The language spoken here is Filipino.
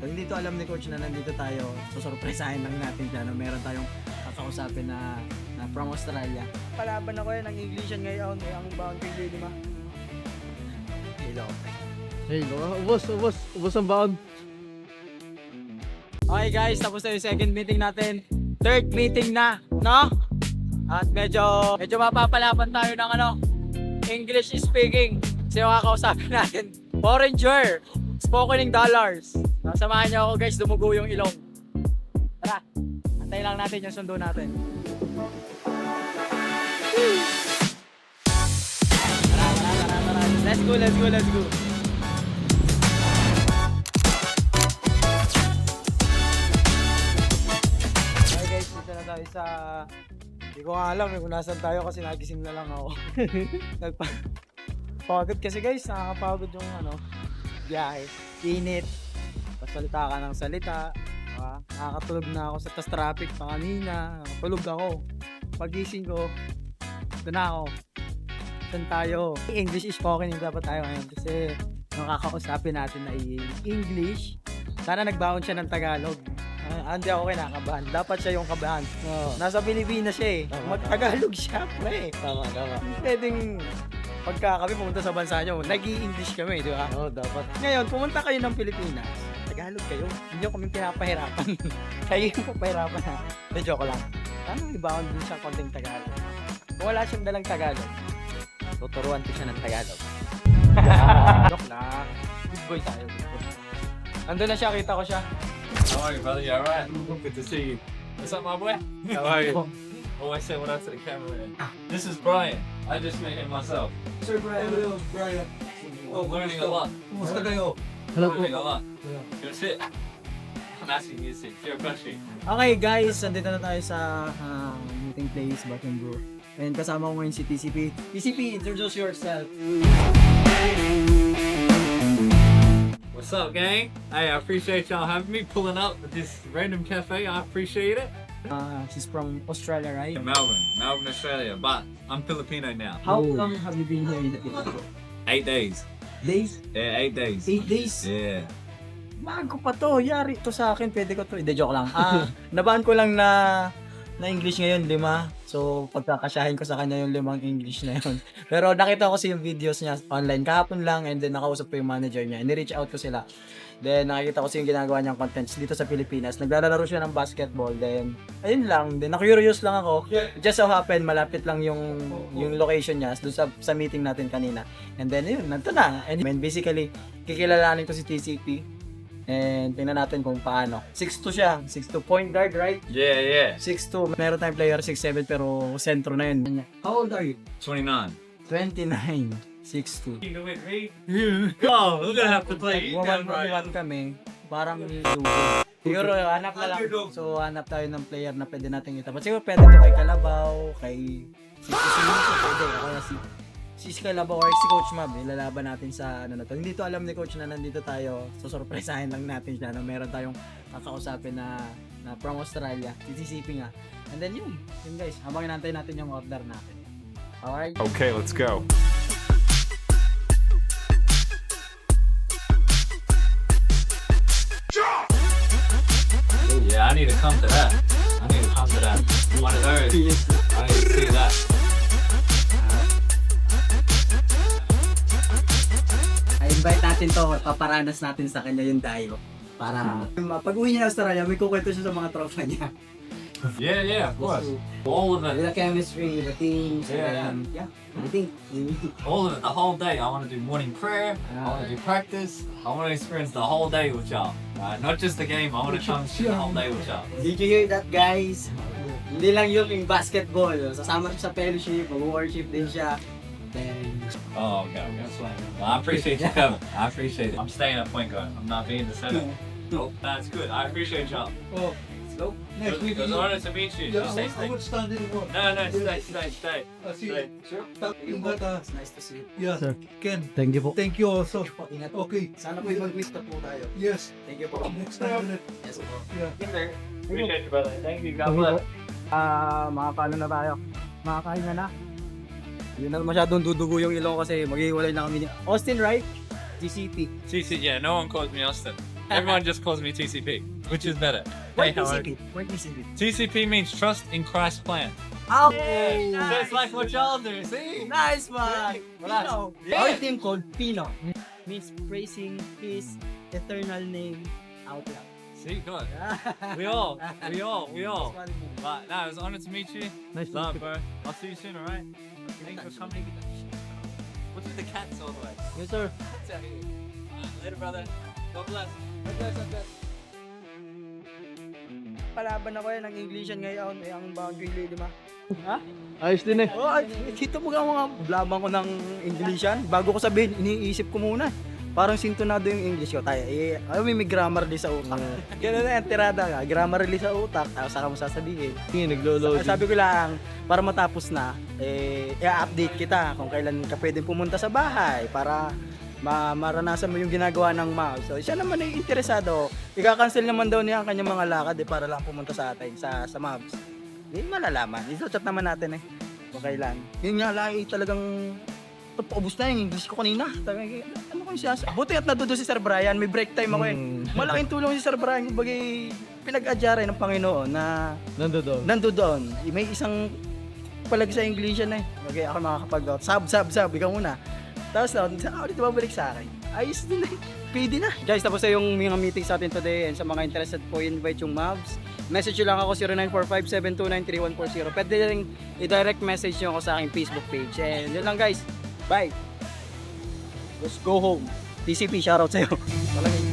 Kung hindi to alam ni Coach na nandito tayo, susurpresahin lang natin siya na meron tayong kakausapin na from Australia. Palaban ako yan, ang English yan ngayon, ang boundary day, di ba? Hello. Hey, ubos ang baon. Okay guys, tapos na yung second meeting natin. Third meeting na, no? At medyo mapapalaban tayo ng English speaking. Kasi makakausapin natin, foreigner, spoken in dollars. Samahan niyo ako guys, dumugo yung ilong. Tara, antayin lang natin yung sundo natin. Tara. Let's go. Okay guys, dito na tayo sa... Hindi ko nga alam kung nasan tayo kasi nagising na lang ako. Pagod kasi guys, nakakapagod yung biyahe. Init. Pasalita ka ng salita. Nakakatulog na ako sa traffic pa kanina. Nakatulog ako. Pagising ko, ito na ako. Saan tayo? English is spoken yung dapat tayo ngayon kasi nakakausapin natin na English. Sana nagbaon siya ng Tagalog. Hindi ako kinakabahan. Dapat siya yung kabahan. Nasa Pilipinas siya eh. Mag-Tagalog siya, pre. Tama. Pwedeng pagka kami pumunta sa bansa nyo, nag-i-English kami, di ba? Oo, dapat. Ngayon, pumunta kayo ng Pilipinas. Tagalog kayo. Hindi nyo kami pinapahirapan. Kayo yung papahirapan ha. De, joke lang. Sana ibaon din siya konting Tagalog. Kung wala siyang dalang Tagalog, tuturuan ko siya ng Tagalog. Joke lang. Good boy tayo. Ando na siya, kita ko siya. How are you, brother? You alright? Good to see you. What's up, my boy? How are you? Always say what up to the camera, man. This is Brian. I just met him myself. Sir Brian. Oh, learning a lot. Kumusta kayo? Hello po. Learning a lot. You wanna sit? I'm asking you to sit. If you're a question. Okay guys, nandito na tayo sa meeting place, Baton Brew. And kasama ko ngayon si TCP. TCP, introduce yourself. What's up, gang? Hey, I appreciate y'all having me, pulling up at this random cafe. I appreciate it. She's from Australia, right? In Melbourne, Australia, but I'm Filipino now. How long have you been here in the Philippines? 8 days. Days? Yeah, 8 days. 8 days? Yeah. Bago pa to, yari to sa akin, pwede ko to. Hindi, joke lang. Nabaan ko lang na English ngayon, 5. So, pagkakasyahin ko sa kanya yung 5 English na yun. Pero nakita ko kasi yung videos niya online kahapon lang and then nakausap ko yung manager niya. Ni-reach out ko sila. Then, nakikita ko kasi yung ginagawa niyang contents dito sa Pilipinas. Naglalaro siya ng basketball. Then, ayun lang. Then, na-curious lang ako. It just so happened, malapit lang yung location niya doon sa meeting natin kanina. And then, ayun, nandito na. And basically, kikilalanin ko si TCP. And tingnan natin kung paano. 6'2 siya. 6'2 point guard, right? Yeah. 6'2. Meron tayong player 6'7 pero sentro na yun. How old are you? 29. 29. 6'2. You with me? Oh, we're gonna have to play. One kami. Parang dugo. Siguro hanap na lang. So hanap tayo ng player na pwede natin itapat. Siguro pwede to kay Kalabaw, kay si Simonso, pwede. Ako na si Kalabaw or si Coach Mab. Ilalaban natin sa na to. Hindi to alam ni Coach na nandito tayo. So surpresahin lang natin siya na meron tayong kakausapin na from Australia. TCP nga. And then yun guys. Habang inantay natin yung order natin. Alright? Okay, let's go. Yeah, I need to come to that. One of those. I need to see that. I-invite natin to, paparanas natin sa kanya yung dayo. Para pag uwi niya sa Australia, may kukwento siya sa mga tropa niya. Yeah, of course. All of it. The chemistry, the teams, Yeah. everything. All of it. The whole day. I want to do morning prayer. I want to do practice. I want to experience the whole day with y'all. Not just the game. I want to come see the whole day with y'all. Did you hear that, guys? Hindi lang yung basketball. Sasama siya sa fellowship, mag-worship din siya. Then, Oh, okay. Well, I appreciate you coming. I appreciate it. I'm staying at point guard. I'm not being the center. Nope. That's good. I appreciate y'all. Oh, let's go. next week. It was an honor to meet you. Yeah, Just stay. I would stand in one. No, stay. See Stay. you. Sure. Ingat It's nice to see you. Yeah, Sir. Ken. Thank you po. Thank you also. Ingat. Okay. Sana po mag-quiz na po tayo. Yes. Thank you po. Next time ulit. Yes po. Yeah. Appreciate you, brother. Thank you. God bless. Makapano na tayo. Makakahinga na. Hindi na masyadong dudugo yung ilong kasi maghiwalay na kami ni Austin, right? GCP. Yeah, no one calls me Austin. Everyone just calls me TCP, which is better. Hey, how are you? Why TCP? TCP means trust in Christ's plan. Oh, Just like what y'all do, see? Nice one! Pino. Yeah. Our team called Pino. Means praising his eternal name out loud. See, good. We all. But no, it was an honor to meet you. Nice to Love, meet you. bro. I'll see you soon, alright? Thanks for coming. What's with the cats all the way? Yes, sir. It's out here. Later, brother. God bless. Palaban ako ng Englishan ngayon, ang boundary lima. Ha? Ayos din eh. Oh, kita mo ka mga blaban ko ng Englishan. Bago ko sabihin, iniisip ko muna. Parang sintonado yung English ko. Tayo, alam mo, may grammar di sa utak. Ganun na yung tirada ka. Grammar di sa utak. Tapos saka mo sasabihin. Sige, naglo-loading. Sabi ko lang, para matapos na, i-update kita kung kailan ka pwedeng pumunta sa bahay para maranasan mo yung ginagawa ng mouse. So, siya naman ay interesado. Ika-cancel naman daw niya ang kanyang mga lakad para lang pumunta sa atin, sa mouse. Hindi malalaman. Isa-chat naman natin eh. Kung kailan. Yun nga lang, talagang paubos na yung English ko kanina. Ano ko yung siyas? Buti at natuto si Sir Brian. May break time ako eh. Malaking tulong si Sir Brian. Bagay pinag-adyari ng Panginoon na Nando doon. may isang palag sa English yan eh. Bagay ako makakapag-out. Sab. Ikaw muna. Tapos na, ulit babalik sa akin. Ayos din eh. Pwede na. Guys, tapos na yung mga meeting sa atin today. And sa mga interested po, invite yung Mavs. Message nyo lang ako 0945-729-3140. Pwede rin i-direct message nyo ako sa aking Facebook page. And yun lang guys. Bye. Let's go home. TCP, shoutout sa'yo. Talagang